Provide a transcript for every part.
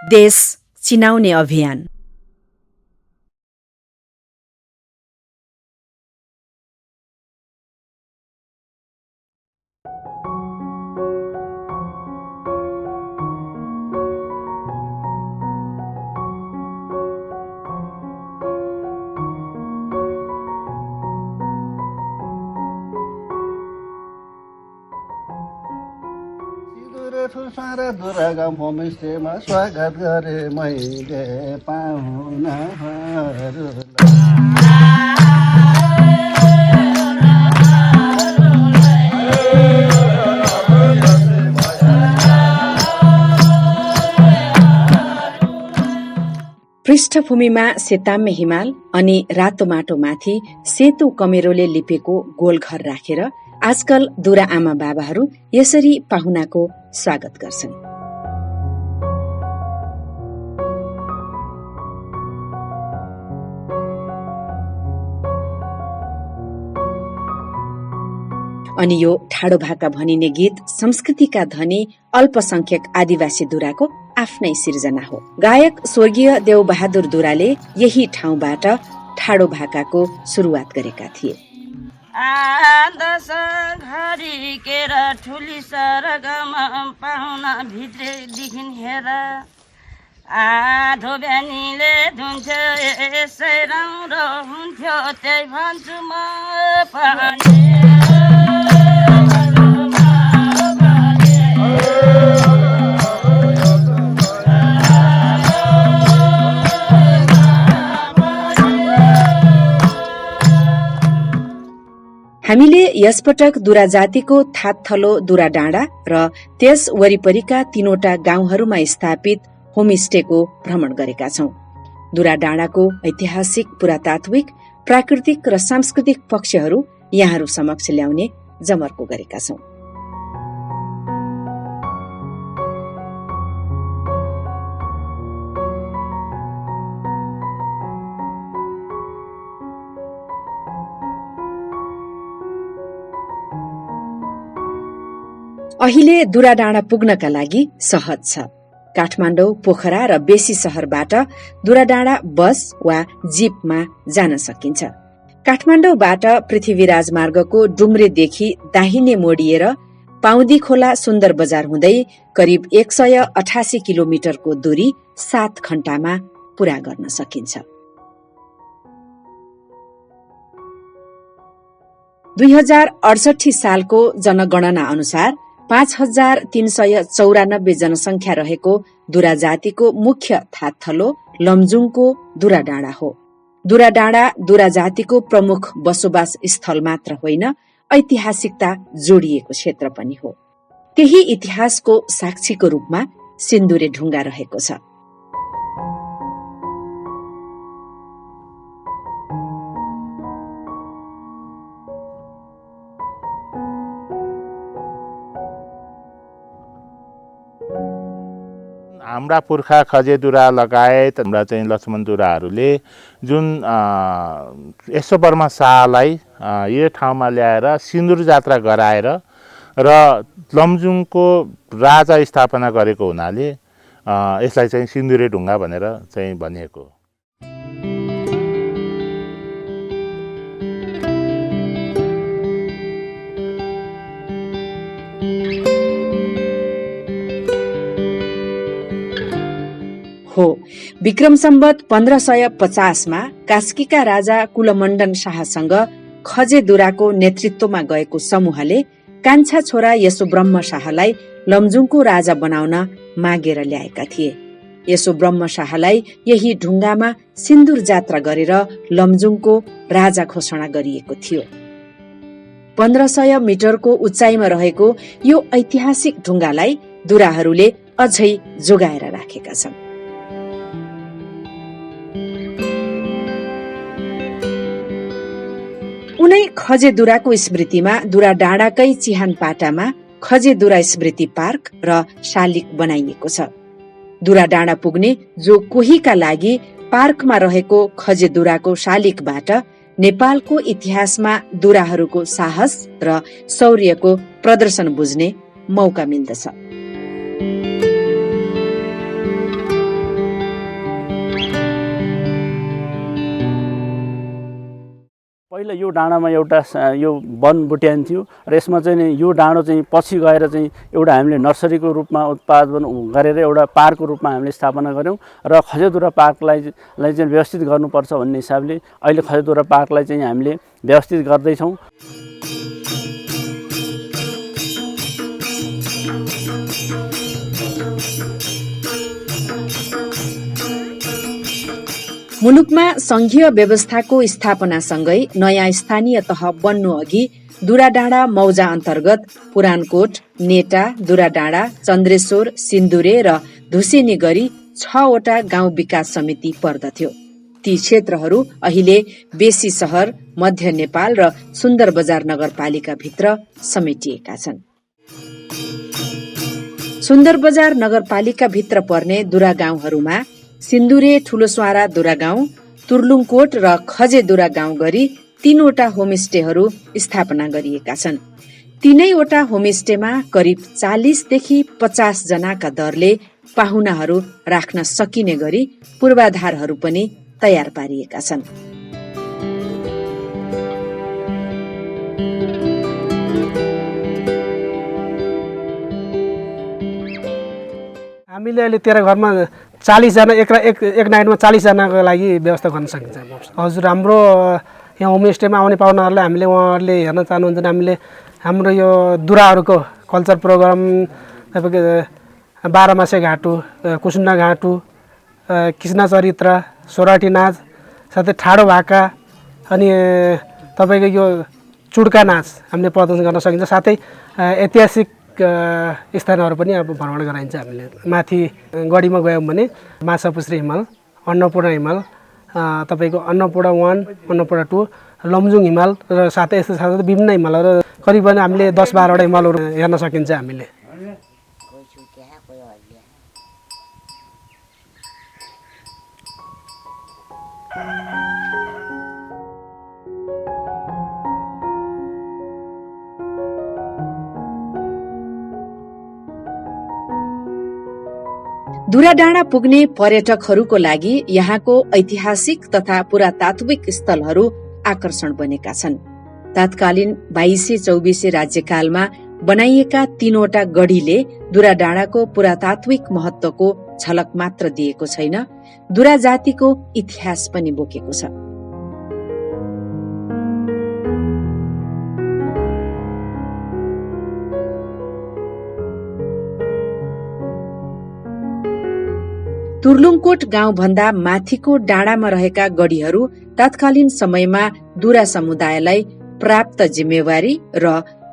देश चिनाउने अभियान। दुर्गम होमस्टेमा स्वागत गरे मैले पाहुनाहरूलाई। पृष्ठभूमिमा सेताम्य हिमाल अनि रातो माटोमाथि सेतो कमेरोले लिपेको गोलघर राखेर आजकल दुरा आमा बाबाहरू यसरी पाहुनाको स्वागत गर्छन्। अनि यो ठाडो भाका भनिने गीत संस्कृतिका धनी अल्पसंख्यक आदिवासी दुराको आफ्नै सिर्जना हो। गायक स्वर्गीय देवबहादुर दुराले यही ठाउँबाट ठाडो भाकाको सुरुवात गरेका थिए। आदस घरी केर ठुली सरगमा पाहुना भित्रैदेखि हेर आधो बिहानीले धुन्थ्यो यसै राम्रो हुन्थ्यो त्यही भन्छु म पनि। हामीले यसपटक दुरा जातिको थातथलो दुरा डाँडा र त्यस वरिपरिका 3वटा गाउँहरूमा स्थापित होमस्टेको भ्रमण गरेका छौं। दुरा डाँडाको ऐतिहासिक, पुरातात्विक, प्राकृतिक र सांस्कृतिक पक्षहरू यहाँहरू समक्ष ल्याउने जमर्को गरेका छौं। अहिले दुरा डाँडा पुग्नका लागि सहज छ। काठमाडौँ, पोखरा र बेसी शहरबाट दुरा डाँडा बस वा जीपमा जान सकिन्छ। काठमाडौँबाट पृथ्वी राजमार्गको डुम्रेदेखि दाहिने मोडिएर पाउदी खोला सुन्दर बजार हुँदै करिब 188 किलोमिटरको दूरी 7 घण्टामा पूरा गर्न सकिन्छ। 2068 सालको जनगणना अनुसार 5394 जनसंख्या रहेको दुरा जातिको मुख्य थातथलो लमजुङको दुरा डाँडा हो। दुरा डाँडा दुरा जातिको प्रमुख बसोबास स्थल मात्र होइन, ऐतिहासिकता जोडिएको क्षेत्र पनि हो। त्यही इतिहासको साक्षीको रूपमा सिन्दुरे ढुङ्गा रहेको छ। हाम्रा पुर्खा खजेदुरा लगायत हाम्रा चाहिँ लक्ष्मणदुराहरूले जुन यशोवर्मा शाहलाई यो ठाउँमा ल्याएर सिन्दुर जात्रा गराएर र लमजुङको राजा स्थापना गरेको हुनाले यसलाई चाहिँ सिन्दुरे ढुङ्गा भनेर चाहिँ भनिएको हो। विक्रम सम्वत 1550 मा कास्कीका राजा कुलमण्डन शाहसँग खजेदुराको नेतृत्वमा गएको समूहले कान्छा छोरा यशोब्रह्म शाहलाई लमजुङको राजा बनाउन मागेर ल्याएका थिए। यशोब्रह्म शाहलाई यही ढुङ्गामा सिन्दुर जात्रा गरेर लमजुङको राजा घोषणा गरिएको थियो। 1500 मिटरको उचाइमा रहेको यो ऐतिहासिक ढुङ्गालाई दुराहरूले अझै जोगाएर राखेका छन्। उनै खजेदुराको स्मृतिमा दुरा डाँडाकै चिहान पाटामा खजेदुरा स्मृति पार्क र शालिग बनाइएको छ। दुराडाँडा पुग्ने जो कोहीका लागि पार्कमा रहेको खजेदुराको शालिगबाट नेपालको इतिहासमा दुराहरूको साहस र शौर्यको प्रदर्शन बुझ्ने मौका मिल्दछ। पहिला यो डाँडामा एउटा यो वन बुट्यान्थ्यो र यसमा चाहिँ नि यो डाँडो चाहिँ पछि गएर चाहिँ एउटा हामीले नर्सरीको रूपमा उत्पादन गरेर एउटा पार्कको रूपमा हामीले स्थापना गऱ्यौँ र खजेदुरा पार्कलाई चाहिँ व्यवस्थित गर्नुपर्छ भन्ने हिसाबले अहिले खजेदुरा पार्कलाई चाहिँ हामीले व्यवस्थित गर्दैछौँ। मुलुकमा संघीय व्यवस्थाको स्थापनासँगै नयाँ स्थानीय तह बन्नु अघि दुराडाँडा मौजा अन्तर्गत पुरानकोट, नेटा, दुराडाँडा, चन्द्रेश्वर, सिन्दुरे र धुसेनी गरी 6वटा गाउँ विकास समिति पर्दथ्यो। ती क्षेत्रहरू अहिले बेसी शहर, मध्य नेपाल र सुन्दर बजार नगरपालिका भित्र समेटिएका छन्। सुन्दर बजार नगरपालिका भित्र पर्ने दुरा गाउँहरूमा सिन्दुरे, ठुलोस्वारा दुरा गाउँ, तुर्लुङकोट र खजेदुरा गाउँ गरी 3वटा होमस्टेहरू स्थापना गरिएका छन्। तीनैवटा होमस्टेमा करिब 40 देखि 50 जनाका दरले पाहुनाहरू राख्न सकिने गरी पूर्वाधारहरू पनि तयार पारिएका छन्। हामीले अहिले तेह्र घरमा 40 जना एक नाइटमा 40 जनाको लागि व्यवस्था गर्न सकिन्छ। हजुर, हाम्रो यहाँ होमस्टेमा आउने पाहुनाहरूलाई हामीले उहाँहरूले हेर्न चाहनुहुन्छ भने हामीले हाम्रो यो दुराहरूको कल्चर प्रोग्राम, तपाईँको 12 मासे घाटु, कुसुन्डा घाटु, कृष्ण चरित्र, सोराठी नाच, साथै ठाडो भाका अनि तपाईँको यो चुड्का नाच हामीले प्रदर्शन गर्न सकिन्छ। साथै ऐतिहासिक स्थानहरू पनि अब भ्रमण गराइन्छ। हामीले माथि गढीमा गयौँ भने माछापुछ्रे हिमाल, अन्नपूर्ण हिमाल, तपाईँको अन्नपूर्ण 1, अन्नपूर्ण 2, लमजुङ हिमाल र साथै यस्तो साथै विभिन्न हिमालहरू करिबन हामीले 10-12वटा हिमालहरू हेर्न सकिन्छ हामीले। दुराडाँडा पुग्ने पर्यटकहरूको लागि यहाँको ऐतिहासिक तथा पुरातात्विक स्थलहरू आकर्षण बनेका छन्। तत्कालीन 2200-2400 राज्यकालमा बनाइएका 3वटा गढीले दुराडाँडाको पुरातात्विक महत्वको झलक मात्र दिएको छैन, दुरा जातिको इतिहास पनि बोकेको छ। तुर्लुङकोट गाउँ भन्दा माथिको डाँडामा रहेका गढीहरू तत्कालीन समयमा दुरा समुदायलाई प्राप्त जिम्मेवारी र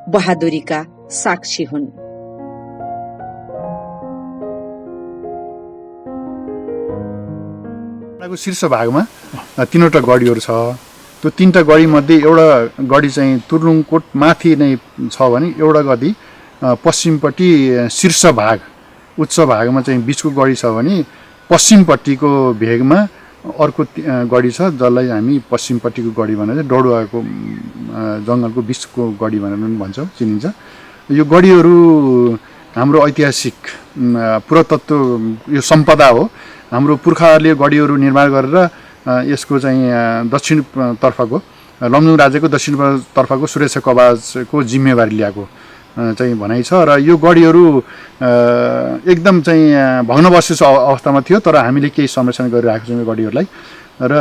बहादुरीका साक्षी हुन्। शीर्ष भागमा 3वटा गढीहरू छ। त्यो 3टा गढी मध्ये एउटा गढी चाहिँ तुर्लुङकोट माथि नै छ भने एउटा गढी पश्चिमपट्टि शीर्ष भाग उच्च भागमा चाहिँ बीचको गढी छ भने पश्चिमपट्टिको भेगमा अर्को गढी छ जसलाई हामी पश्चिमपट्टिको गढी भनेर डडुवाको जङ्गलको बीचको गढी भनेर पनि भन्छौँ, चिनिन्छ। यो गढीहरू हाम्रो ऐतिहासिक पुरातत्व यो सम्पदा हो। हाम्रो पुर्खाहरूले गढीहरू निर्माण गरेर यसको चाहिँ दक्षिणतर्फको लमजुङ राज्यको दक्षिणतर्फको सुरक्षा कवचको जिम्मेवारी ल्याएको चाहिँ भनाइ छ। र यो गढीहरू एकदम चाहिँ भग्नावशेष अवस्थामा थियो, तर हामीले केही संरक्षण गरिरहेको छौँ यो गढीहरूलाई र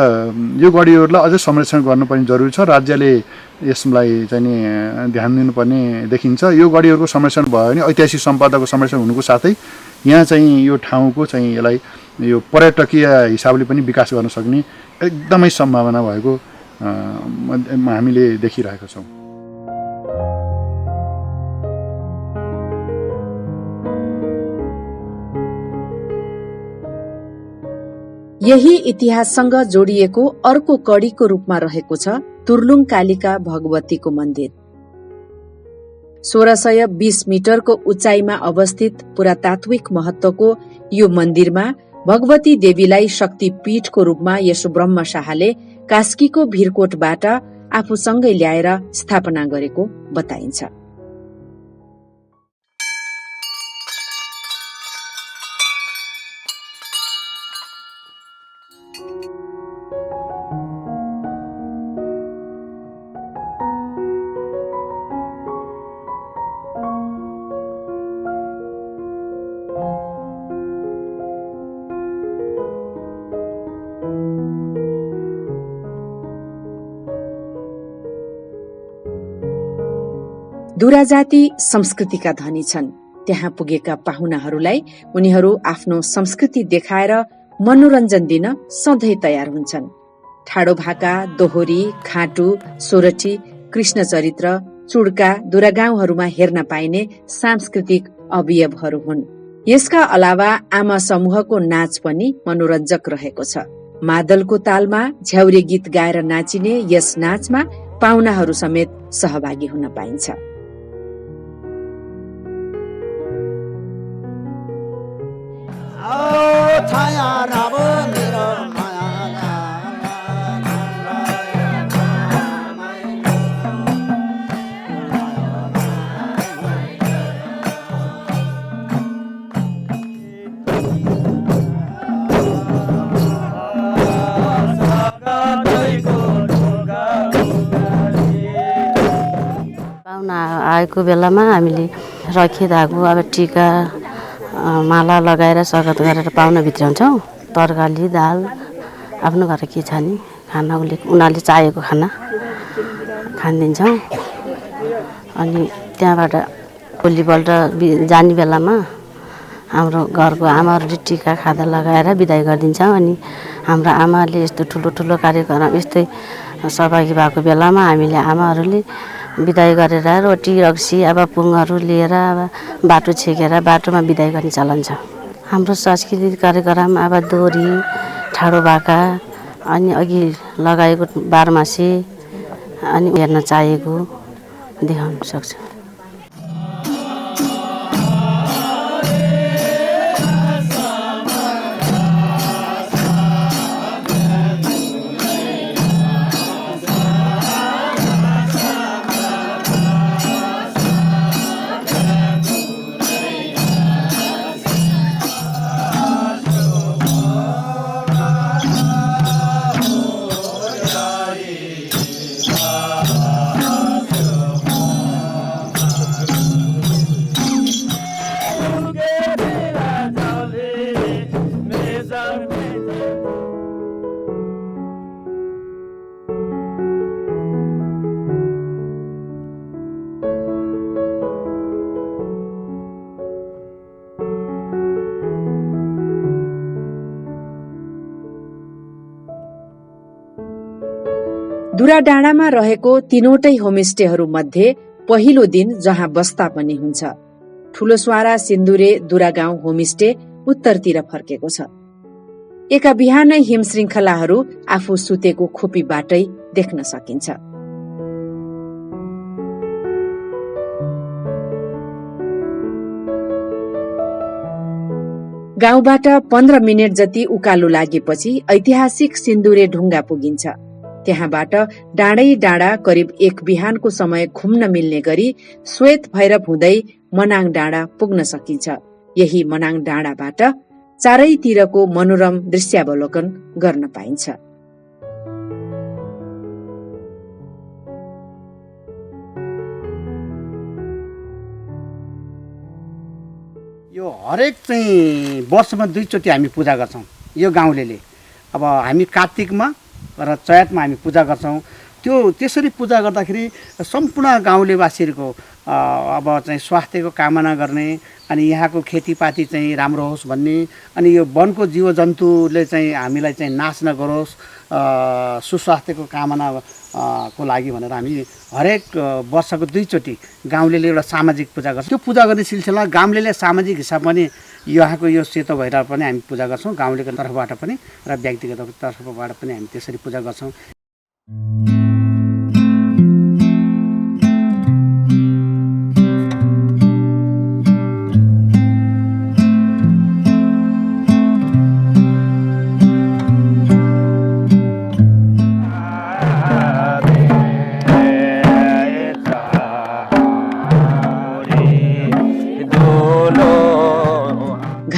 यो गढीहरूलाई अझै संरक्षण गर्नुपर्ने जरुरी छ। राज्यले यसलाई चाहिँ नि ध्यान दिनुपर्ने देखिन्छ। यो गढीहरूको संरक्षण भयो भने ऐतिहासिक सम्पदाको संरक्षण हुनुको साथै यहाँ चाहिँ यो ठाउँको चाहिँ यसलाई यो पर्यटकीय हिसाबले पनि विकास गर्न सक्ने एकदमै सम्भावना भएको हामीले देखिरहेका छौँ। यही इतिहाससँग जोडिएको अर्को कड़ीको रूपमा रहेको छ तुर्लुङ कालिका भगवतीको मन्दिर। 1620 मिटरको उचाइमा अवस्थित पुरातात्विक महत्वको यो मन्दिरमा भगवती देवीलाई शक्तिपीठको रूपमा यशोब्रह्म शाहले कास्कीको भिरकोटबाट आफूसँगै ल्याएर स्थापना गरेको बताइन्छ। दुरा जाति संस्कृतिका धनी छन्। त्यहाँ पुगेका पाहुनाहरूलाई उनीहरू आफ्नो संस्कृति देखाएर मनोरञ्जन दिन सधैँ तयार हुन्छन्। ठाडो भाका, दोहोरी, खाटु, सोरठी, कृष्ण चरित्र, चुड्का दुरा गाउँहरूमा हेर्न पाइने सांस्कृतिक अवयवहरू हुन्। यसका अलावा आमा समूहको नाच पनि मनोरञ्जक रहेको छ। मादलको तालमा झ्याउरे गीत गाएर नाचिने यस नाचमा पाहुनाहरू समेत सहभागी हुन पाइन्छ। पाहुना आएको बेलामा हामीले रखी धागो अब टिका माला लगाएर स्वागत गरेर पाहुना भित्राउँछौँ। तरकारी दाल आफ्नो घर के छ नि खाना उनीहरूले चाहेको खाना खानिदिन्छौँ। अनि त्यहाँबाट भोलिपल्ट जाने बेलामा हाम्रो घरको आमाहरूले टिका खादा लगाएर बिदाई गरिदिन्छौँ। अनि हाम्रो आमाले यस्तो ठुलो ठुलो कार्यक्रम यस्तै सहभागी भएको बेलामा हामीले आमाहरूले बिदाई गरेर रोटी रक्सी अब पुङहरू लिएर अब बाटो छेकेर बाटोमा बिदाई गर्ने चलन छ। हाम्रो सांस्कृतिक कार्यक्रम अब दोहोरी, ठाडो भाका, अनि अघि लगाएको बारमासे अनि हेर्न चाहेको देखाउन सक्छ। दुरा डाँडामा रहेको तीनवटै होमस्टेहरू मध्ये पहिलो दिन जहाँ बस्दा पनि हुन्छ। ठूलो स्वारा सिन्दुरे दुरा गाउँ होमस्टे उत्तरतिर फर्केको छ। एका बिहानै हिम श्रृङ्खलाहरू आफू सुतेको खोपीबाटै देख्न सकिन्छ। गाउँबाट 15 मिनट जति उकालो लागेपछि ऐतिहासिक सिन्दुरे ढुङ्गा पुगिन्छ। त्यहाँबाट डाँडै डाँडा करिब एक बिहानको समय घुम्न मिल्ने गरी श्वेत भैरव हुँदै मनाङ डाँडा पुग्न सकिन्छ। यही मनाङ डाँडाबाट चारैतिरको मनोरम दृश्यावलोकन गर्न पाइन्छ। यो हरेक चाहिँ वर्षमा 2 चोटि हामी पूजा गर्छौँ यो गाउँलेले। अब हामी कार्तिकमा र चैतमा हामी पूजा गर्छौँ। त्यसरी पूजा गर्दाखेरि सम्पूर्ण गाउँलेवासीहरूको अब चाहिँ स्वास्थ्यको कामना गर्ने अनि यहाँको खेतीपाती चाहिँ राम्रो होस् भन्ने अनि यो वनको जीवजन्तुले चाहिँ हामीलाई चाहिँ नाश नगरोस् सुस्वास्थ्यको कामना को लागि भनेर हामी हरेक वर्षको 2 चोटि गाउँलेले एउटा सामाजिक पूजा गर्छ। त्यो पूजा गर्ने सिलसिला गाउँलेले सामाजिक हिसाब पनि यहाँको यो सेतो भैरव पनि हामी पूजा गर्छौँ गाउँलेको तर्फबाट पनि र व्यक्तिगत तर्फबाट पनि हामी त्यसरी पूजा गर्छौँ।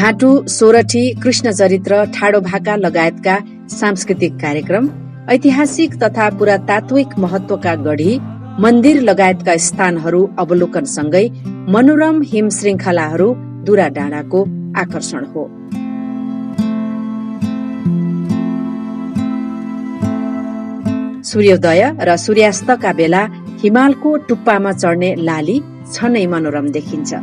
घाँटु, सोरठी, कृष्ण चरित्र, ठाडो भाका लगायतका सांस्कृतिक कार्यक्रम, ऐतिहासिक तथा पुरातात्विक महत्वका गढी, मन्दिर लगायतका स्थानहरू अवलोकनसँगै मनोरम हिम श्रृङ्खलाहरू दुरा डाँडाको आकर्षण हो। सूर्योदय र सूर्यास्तका बेला हिमालको टुप्पामा चढ्ने लाली छनै मनोरम देखिन्छ।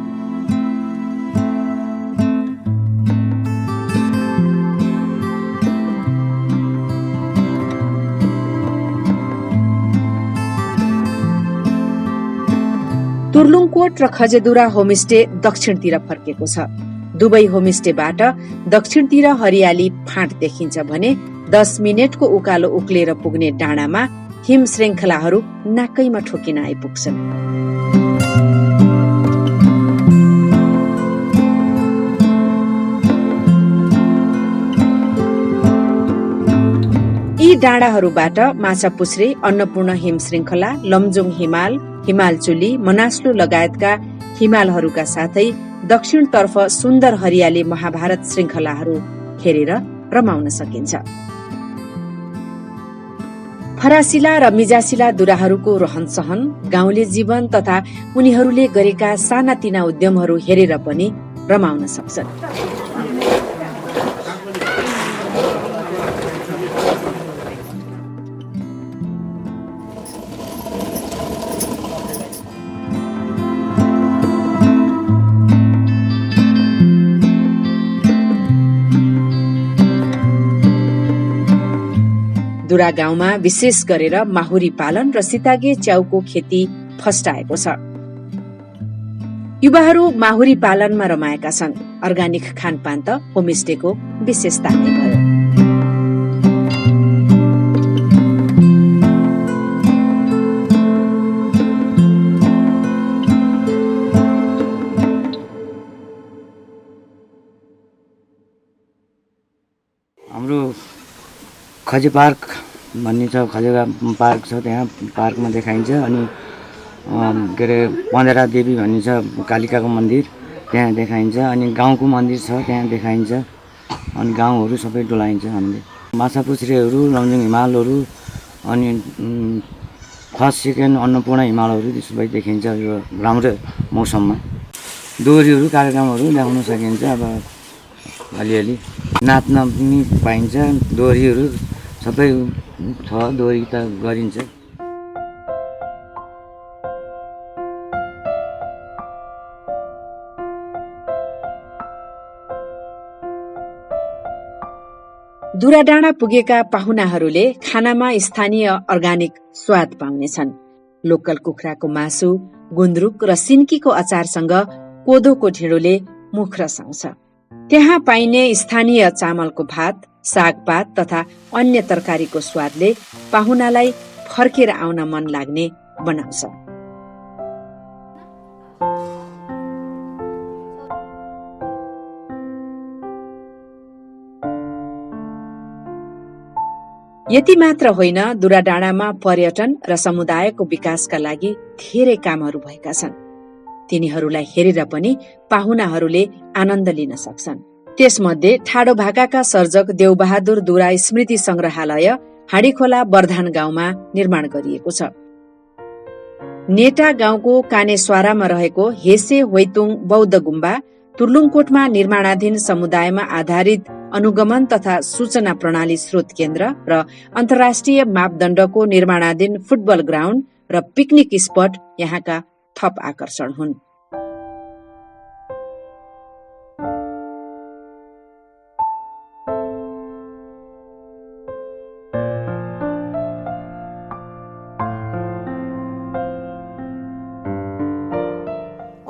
तुर्लुङकोट र खजेदुरा होमस्टे दक्षिणतिर फर्केको छ। दुवै होमस्टेबाट दक्षिणतिर हरियाली फाँट देखिन्छ भने 10 मिनेटको उकालो उक्लेर पुग्ने डाँडामा हिम श्रृङ्खलाहरू नाकैमा ठोकिन आइपुग्छन्। यी डाँडाहरूबाट माछापुच्छ्रे, अन्नपूर्ण हिम श्रृङ्खला, लमजुङ हिमाल, हिमालचुली, मनास्लु लगायतका हिमालहरूका साथै दक्षिणतर्फ सुन्दर हरियाली महाभारत श्रृङ्खलाहरू हेरेर रमाउन सकिन्छ। फरासिला र मिजासिला दुराहरूको रहनसहन, गाउँले जीवन तथा उनीहरूले गरेका सानातिना उद्यमहरू हेरेर पनि रमाउन सक्छन्। दुरा गाउँमा विशेष गरेर माहुरी पालन र सितागे च्याउको खेती फस्टाएको छ। युवाहरू माहुरी पालनमा रमाएका छन्। अर्गानिक खानपान त होमस्टेको विशेषता नै भयो। हाम्रो खजे पार्क भन्ने छ, खजेगा पार्क छ, त्यहाँ पार्कमा देखाइन्छ। अनि के अरे पन्देरा देवी भन्ने छ, कालिकाको मन्दिर, त्यहाँ देखाइन्छ। अनि गाउँको मन्दिर छ, त्यहाँ देखाइन्छ। अनि गाउँहरू सबै डोलाइन्छ। हामीले माछापुच्छ्रेहरू, लमजुङ हिमालहरू, अनि फर्स्ट सेकेन्ड अन्नपूर्ण हिमालहरू त्यो सबै देखिन्छ यो राम्रो मौसममा। दोहोरीहरू, कार्यक्रमहरू देखाउन सकिन्छ। अब अलिअलि नाच्न पनि पाइन्छ। दोहोरीहरू सबै छ, दोहोरी त गरिन्छ। दुरा डाँडा पुगेका पाहुनाहरूले खानामा स्थानीय अर्गानिक स्वाद पाउनेछन्। लोकल कुखुराको मासु, गुन्द्रुक र सिन्कीको अचारसँग कोदोको ढिँडोले मुख रसाउँछ। त्यहाँ पाइने स्थानीय चामलको भात, सागपात तथा अन्य तरकारीको स्वादले पाहुनालाई फर्केर आउन मन लाग्ने बनाउँछ। यति मात्र होइन, दुरा डाँडामा पर्यटन र समुदायको विकासका लागि धेरै कामहरू भएका छन्। तिनीहरूलाई हेरेर पनि पाहुनाहरूले आनन्द लिन सक्छन्। त्यसमध्ये ठाडो भाकाका सर्जक देवबहादुर दुरा स्मृति संग्रहालय हाँडीखोला बर्धान गाउँमा निर्माण गरिएको छ। नेटा गाउँको कानेस्वारामा रहेको हेसे होइतुङ बौद्ध गुम्बा तुर्लुङकोटमा निर्माणाधीन समुदायमा आधारित अनुगमन तथा सूचना प्रणाली स्रोत केन्द्र र अन्तर्राष्ट्रिय मापदण्डको निर्माणाधीन फुटबल ग्राउन्ड र पिकनिक स्पट यहाँका थप आकर्षण हुन्।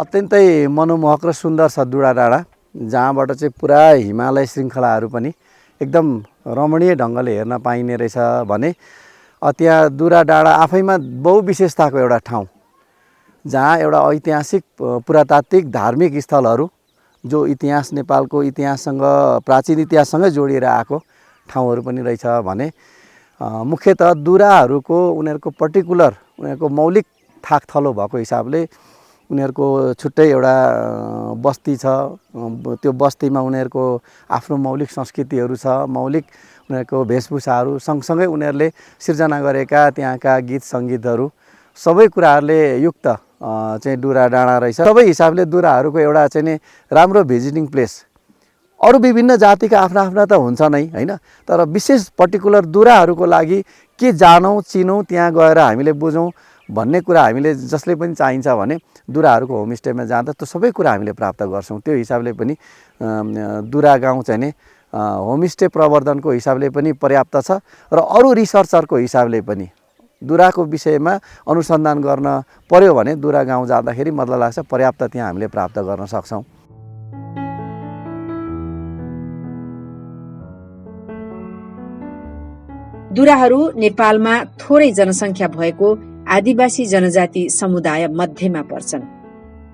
अत्यन्तै मनमोहक र सुन्दर छ दुरा डाँडा, जहाँबाट चाहिँ पुरा हिमालय श्रृङ्खलाहरू पनि एकदम रमणीय ढङ्गले हेर्न पाइने रहेछ भने त्यहाँ दुरा डाँडा आफैमा बहुविशेषताको एउटा ठाउँ, जहाँ एउटा ऐतिहासिक पुरातात्विक धार्मिक स्थलहरू जो इतिहास नेपालको इतिहाससँग प्राचीन इतिहाससँगै जोडिएर आएको ठाउँहरू पनि रहेछ भने मुख्यतः दुराहरूको उनीहरूको पर्टिकुलर उनीहरूको मौलिक थाकथलो भएको हिसाबले उनीहरूको छुट्टै एउटा बस्ती छ, त्यो बस्तीमा उनीहरूको आफ्नो मौलिक संस्कृतिहरू छ, मौलिक उनीहरूको वेशभूषाहरू सँगसँगै उनीहरूले सिर्जना गरेका त्यहाँका गीत सङ्गीतहरू सबै कुराहरूले युक्त चाहिँ दुरा डाँडा रहेछ। सबै हिसाबले दुराहरूको एउटा चाहिँ नि राम्रो भिजिटिङ प्लेस। अरू विभिन्न जातिका आफ्ना आफ्ना त हुन्छ नै होइन, तर विशेष पर्टिकुलर दुराहरूको लागि के जानौँ चिनौँ त्यहाँ गएर हामीले बुझौँ भन्ने कुरा हामीले जसले पनि चाहिन्छ भने दुराहरूको होमस्टेमा जाँदा त्यो सबै कुरा हामीले प्राप्त गर्छौँ। त्यो हिसाबले पनि दुरा गाउँ चाहिँ नि होमस्टे प्रवर्धनको हिसाबले पनि पर्याप्त छ र अरू रिसर्चरको हिसाबले पनि दुराको विषयमा अनुसन्धान गर्न पर्यो भने दुरा गाउँ जाँदाखेरि मलाई लाग्छ पर्याप्त त्यहाँ हामीले प्राप्त गर्न सक्छौँ। दुराहरू नेपालमा थोरै जनसङ्ख्या भएको आदिवासी जनजाति समुदाय मध्येमा पर्छन्।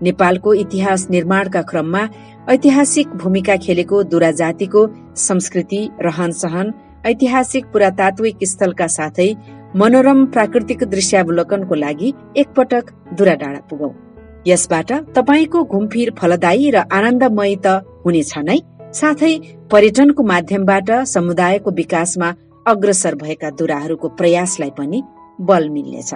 नेपालको इतिहास निर्माणका क्रममा ऐतिहासिक भूमिका खेलेको दुरा जातिको संस्कृति, रहनसहन, ऐतिहासिक पुरातात्विक स्थलका साथै मनोरम प्राकृतिक दृश्यावलोकनको लागि एकपटक दुरा डाँडा पुगौं। यसबाट तपाईको घुमफिर फलदायी र आनन्दमयी त हुनेछ नै, साथै पर्यटनको माध्यमबाट समुदायको विकासमा अग्रसर भएका दुराहरूको प्रयासलाई पनि बल मिल्नेछ।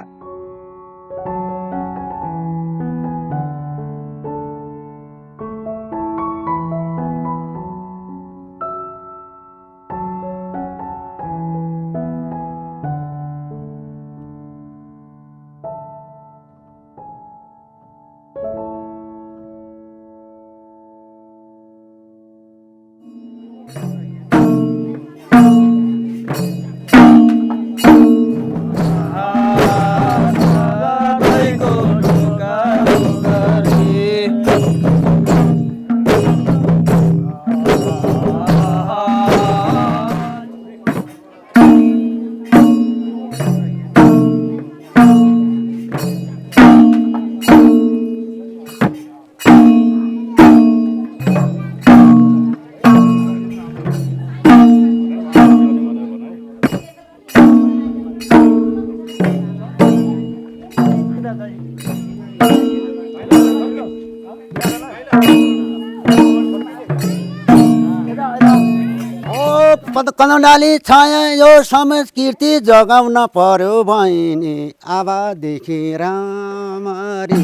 कनडाली छाया यो संस्कृति जगाउन पर्यो बहिनी आवादेखि रामरी।